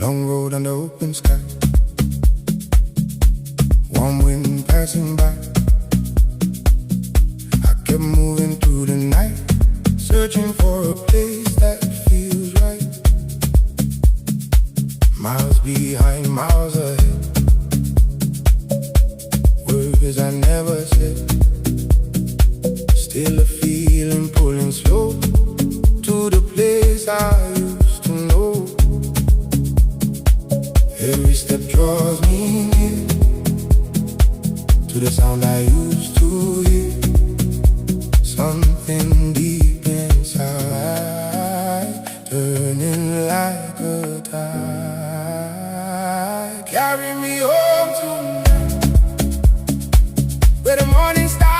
Long road under open sky, warm wind passing by. I kept moving through the night, searching for a place that feels right. Miles behind, miles ahead, words I never said. Still a feeling pulling slow to the place I used to know. Every step draws me near to the sound I used to hear. Something deep inside, turning like a tide. Carry me home tonight, where the morning starts.